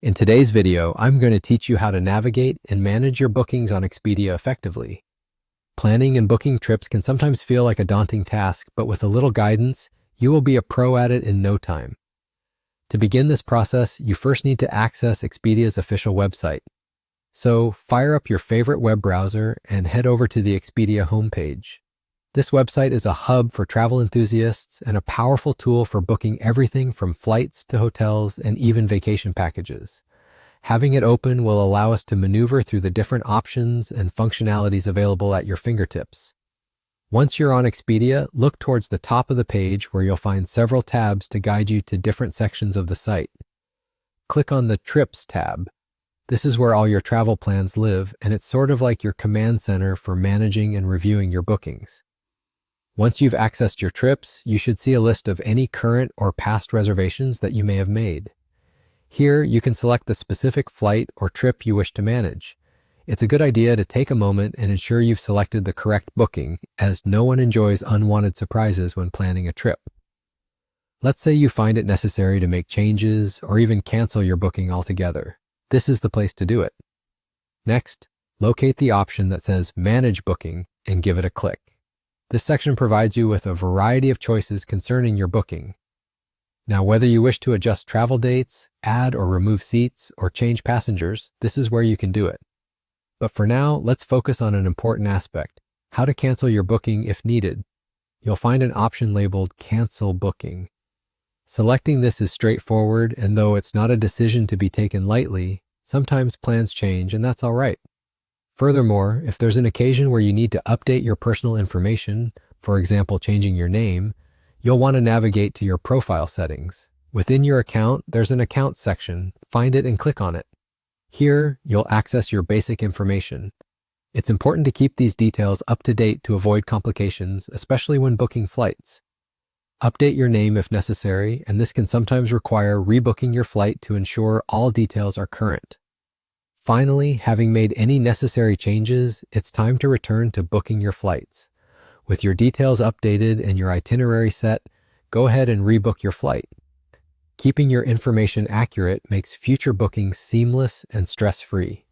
In today's video, I'm going to teach you how to navigate and manage your bookings on Expedia effectively. Planning and booking trips can sometimes feel like a daunting task, but with a little guidance, you will be a pro at it in no time. To begin this process, you first need to access Expedia's official website. So fire up your favorite web browser and head over to the Expedia homepage. This website is a hub for travel enthusiasts and a powerful tool for booking everything from flights to hotels and even vacation packages. Having it open will allow us to maneuver through the different options and functionalities available at your fingertips. Once you're on Expedia, look towards the top of the page where you'll find several tabs to guide you to different sections of the site. Click on the Trips tab. This is where all your travel plans live, and it's sort of like your command center for managing and reviewing your bookings. Once you've accessed your trips, you should see a list of any current or past reservations that you may have made. Here, you can select the specific flight or trip you wish to manage. It's a good idea to take a moment and ensure you've selected the correct booking, as no one enjoys unwanted surprises when planning a trip. Let's say you find it necessary to make changes or even cancel your booking altogether. This is the place to do it. Next, locate the option that says Manage Booking and give it a click. This section provides you with a variety of choices concerning your booking. Now, whether you wish to adjust travel dates, add or remove seats, or change passengers, this is where you can do it. But for now, let's focus on an important aspect: how to cancel your booking if needed. You'll find an option labeled Cancel Booking. Selecting this is straightforward, and though it's not a decision to be taken lightly, sometimes plans change, and that's all right. Furthermore, if there's an occasion where you need to update your personal information, for example, changing your name, you'll want to navigate to your profile settings. Within your account, there's an Accounts section. Find it and click on it. Here, you'll access your basic information. It's important to keep these details up to date to avoid complications, especially when booking flights. Update your name if necessary, and this can sometimes require rebooking your flight to ensure all details are current. Finally, having made any necessary changes, it's time to return to booking your flights. With your details updated and your itinerary set, go ahead and rebook your flight. Keeping your information accurate makes future bookings seamless and stress-free.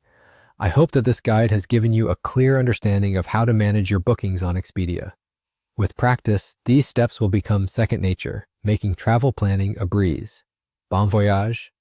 I hope that this guide has given you a clear understanding of how to manage your bookings on Expedia. With practice, these steps will become second nature, making travel planning a breeze. Bon voyage!